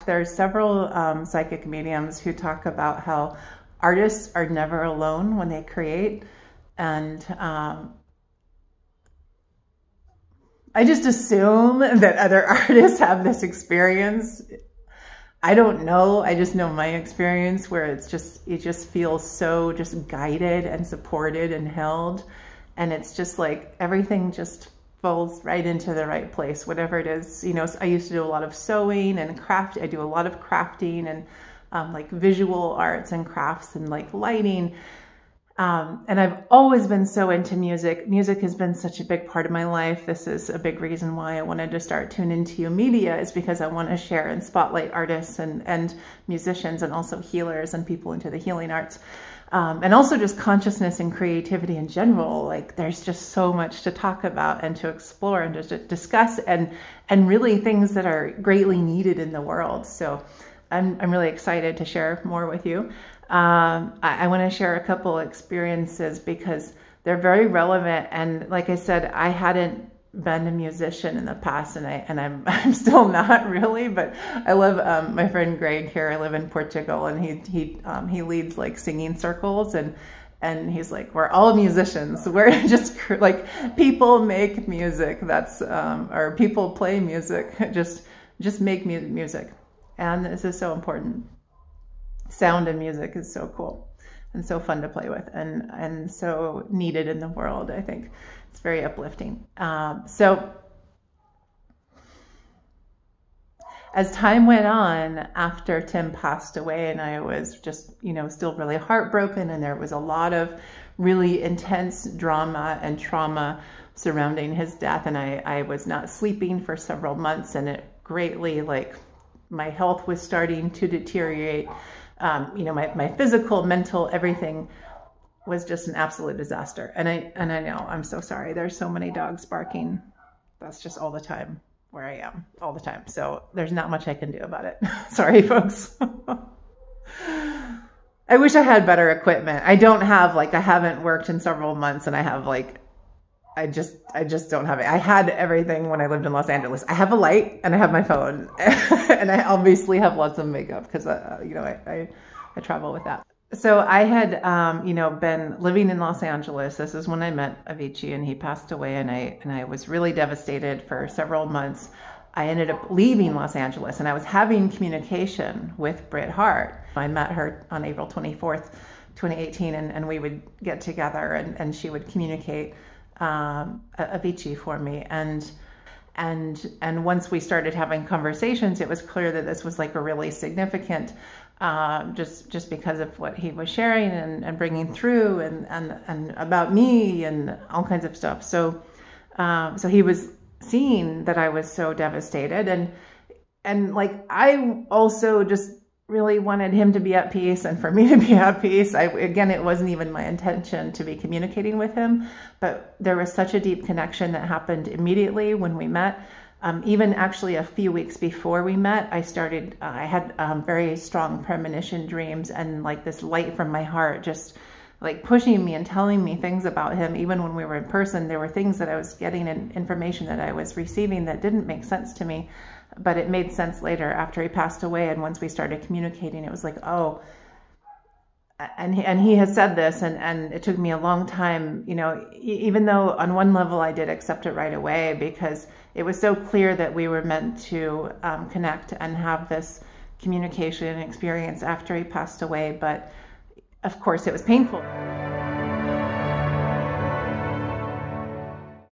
There's several psychic mediums who talk about how artists are never alone when they create. And I just assume that other artists have this experience. I don't know. I just know my experience where it just feels so just guided and supported and held. And it's just like everything just falls right into the right place, whatever it is. You know, I used to do a lot of sewing and craft. I do a lot of crafting and like visual arts and crafts and like lighting. And I've always been so into music. Music has been such a big part of my life. This is a big reason why I wanted to start Tune Into You Media, is because I want to share and spotlight artists and musicians and also healers and people into the healing arts. And also just consciousness and creativity in general. Like there's just so much to talk about and to explore and to discuss and really things that are greatly needed in the world. So I'm really excited to share more with you. I want to share a couple experiences because they're very relevant. And like I said, I hadn't been a musician in the past, and I'm still not really, but I love my friend Greg here. I live in Portugal, and he leads like singing circles, and he's like, we're all musicians. We're just like, people make music. That's or people play music. Just make music, and this is so important. Sound and music is so cool and so fun to play with and so needed in the world. I think it's very uplifting. So as time went on, after Tim passed away, and I was just, you know, still really heartbroken, and there was a lot of really intense drama and trauma surrounding his death, and I was not sleeping for several months, and it greatly, like, my health was starting to deteriorate. You know, my physical, mental, everything was just an absolute disaster. And I know, I'm so sorry. There's so many dogs barking. That's just all the time where I am, all the time. So there's not much I can do about it. Sorry, folks. I wish I had better equipment. I don't have, like, I haven't worked in several months, and I have, like, I just don't have it. I had everything when I lived in Los Angeles. I have a light and I have my phone, and I obviously have lots of makeup because you know, I travel with that. So I had you know, been living in Los Angeles. This is when I met Avicii, and he passed away, and I was really devastated for several months. I ended up leaving Los Angeles, and I was having communication with Brit Hart. I met her on April 24th, 2018, and we would get together, and she would communicate Avicii for me, and once we started having conversations, it was clear that this was like a really significant, just because of what he was sharing and bringing through, and about me and all kinds of stuff. So he was seeing that I was so devastated, and like, I also just really wanted him to be at peace and for me to be at peace. Again, it wasn't even my intention to be communicating with him, but there was such a deep connection that happened immediately when we met. Even actually a few weeks before we met, I had very strong premonition dreams, and like this light from my heart just like pushing me and telling me things about him. Even when we were in person, there were things that I was getting and information that I was receiving that didn't make sense to me. But it made sense later after he passed away. And once we started communicating, it was like, oh, and he has said this, and it took me a long time, you know, even though on one level I did accept it right away, because it was so clear that we were meant to connect and have this communication experience after he passed away. But of course it was painful.